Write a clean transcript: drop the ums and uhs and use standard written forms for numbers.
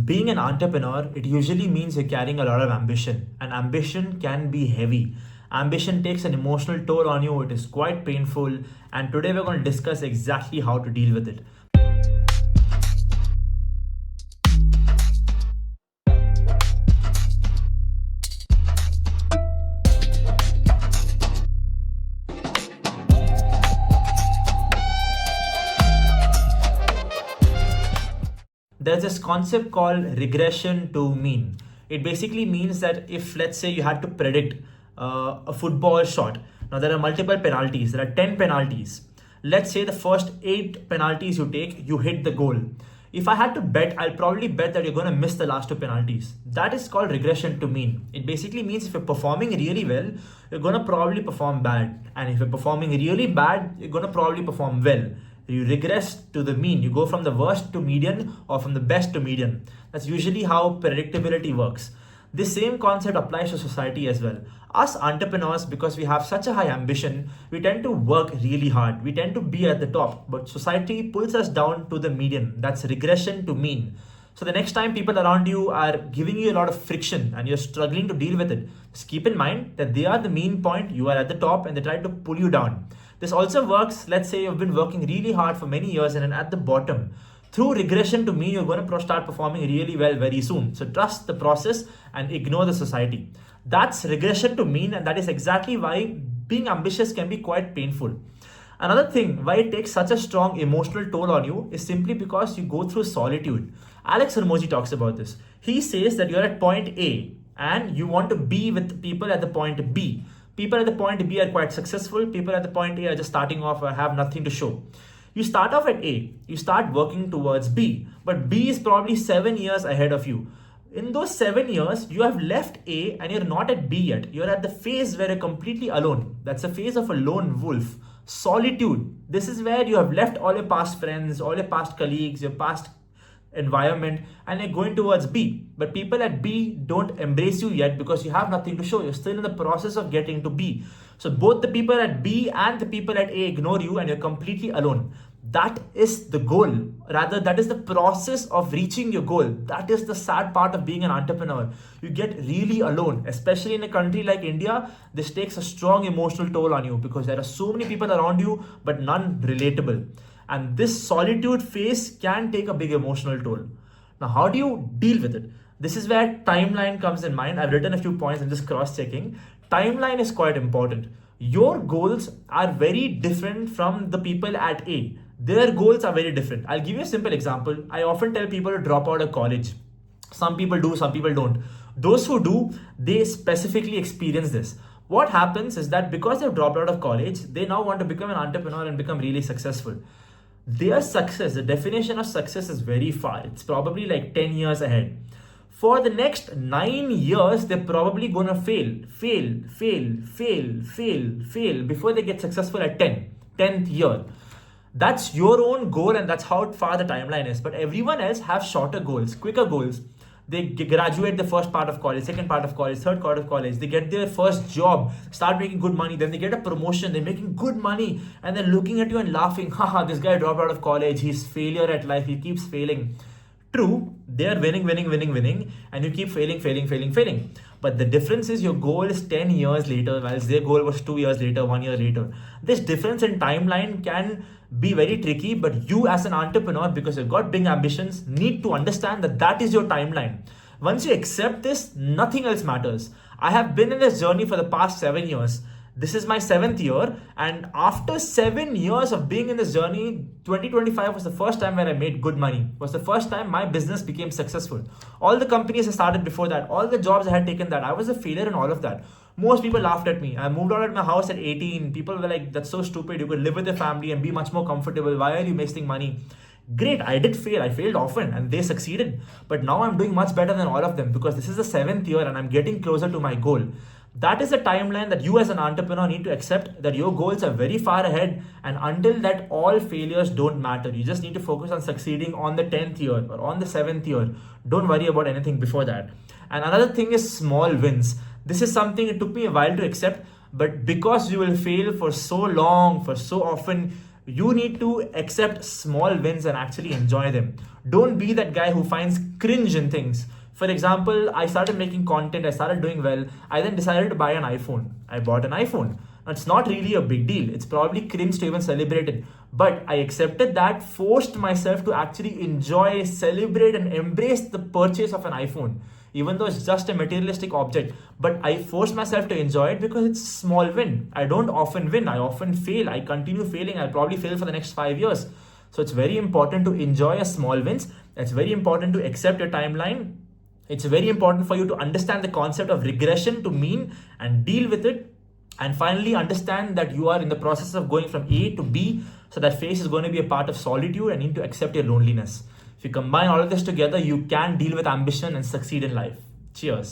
Being an entrepreneur, it usually means you're carrying a lot of ambition, and ambition can be heavy. Ambition takes an emotional toll on you, it is quite painful, and today we're going to discuss exactly how to deal with it. There's this concept called regression to mean. It basically means that if, let's say, you had to predict a football shot, now there are multiple penalties, there are 10 penalties. Let's say the first 8 penalties you take, you hit the goal. If I had to bet, I'll probably bet that you're going to miss the last 2 penalties. That is called regression to mean. It basically means if you're performing really well, you're going to probably perform bad. And if you're performing really bad, you're going to probably perform well. You regress to the mean. You go from the worst to median or from the best to median. That's usually how predictability works. This same concept applies to society as well. Us entrepreneurs, because we have such a high ambition, we tend to work really hard. We tend to be at the top, but society pulls us down to the median. That's regression to mean. So the next time people around you are giving you a lot of friction and you're struggling to deal with it, just keep in mind that they are the mean point, you are at the top, and they try to pull you down. This also works, let's say you've been working really hard for many years and then at the bottom. Through regression to mean, you're going to start performing really well very soon. So trust the process and ignore the society. That's regression to mean, and that is exactly why being ambitious can be quite painful. Another thing why it takes such a strong emotional toll on you is simply because you go through solitude. Alex Hormozi talks about this. He says that you're at point A and you want to be with people at the point B. People at the point B are quite successful. People at the point A are just starting off or have nothing to show. You start off at A, you start working towards B, but B is probably 7 years ahead of you. In those 7 years, you have left A and you're not at B yet. You're at the phase where you're completely alone. That's a phase of a lone wolf. Solitude. This is where you have left all your past friends, all your past colleagues, your past environment, and you're going towards B. But people at B don't embrace you yet because you have nothing to show. You're still in the process of getting to B. So both the people at B and the people at A ignore you and you're completely alone. That is the goal. Rather, that is the process of reaching your goal. That is the sad part of being an entrepreneur. You get really alone, especially in a country like India. This takes a strong emotional toll on you because there are so many people around you, but none relatable. And this solitude phase can take a big emotional toll. Now, how do you deal with it? This is where timeline comes in mind. I've written a few points, I'm just cross-checking. Timeline is quite important. Your goals are very different from the people at A. Their goals are very different. I'll give you a simple example. I often tell people to drop out of college. Some people do, some people don't. Those who do, they specifically experience this. What happens is that because they've dropped out of college, they now want to become an entrepreneur and become really successful. Their success, the definition of success is very far. It's probably like 10 years ahead. For the next 9 years, they're probably gonna fail before they get successful at 10th year. That's your own goal and that's how far the timeline is. But everyone else have shorter goals, quicker goals. They graduate the first part of college, second part of college, third part of college. They get their first job, start making good money. Then they get a promotion, they're making good money. And they're looking at you and laughing. Haha, this guy dropped out of college. He's failure at life. He keeps failing. True, they are winning. And you keep failing. But the difference is your goal is 10 years later, whilst their goal was 2 years later, 1 year later. This difference in timeline can be very tricky, but you as an entrepreneur, because you've got big ambitions, need to understand that that is your timeline. Once you accept this, nothing else matters. I have been in this journey for the past 7 years. This is my 7th year, and after 7 years of being in this journey, 2025 was the first time where I made good money. Was the first time my business became successful. All the companies I started before that, all the jobs I had taken that, I was a failure in all of that. Most people laughed at me. I moved out of my house at 18. People were like, that's so stupid. You could live with your family and be much more comfortable. Why are you wasting money? Great, I did fail. I failed often and they succeeded. But now I'm doing much better than all of them because this is the 7th year and I'm getting closer to my goal. That is the timeline that you as an entrepreneur need to accept, that your goals are very far ahead, and until that, all failures don't matter. You just need to focus on succeeding on the 10th year or on the 7th year. Don't worry about anything before that. And another thing is small wins. This is something it took me a while to accept, but because you will fail for so long, for so often, You need to accept small wins and actually enjoy them. Don't be that guy who finds cringe in things. For example, I started making content, I started doing well, I then decided to buy an iPhone. I bought an iPhone. Now, it's not really a big deal. It's probably cringe to even celebrate it. But I accepted that, forced myself to actually enjoy, celebrate, and embrace the purchase of an iPhone, even though it's just a materialistic object. But I force myself to enjoy it because it's a small win. I don't often win, I often fail. I continue failing. I'll probably fail for the next 5 years. So it's very important to enjoy a small wins. It's very important to accept your timeline. It's very important for you to understand the concept of regression to mean and deal with it. And finally, understand that you are in the process of going from A to B. So that phase is going to be a part of solitude and need to accept your loneliness. If you combine all of this together, you can deal with ambition and succeed in life. Cheers.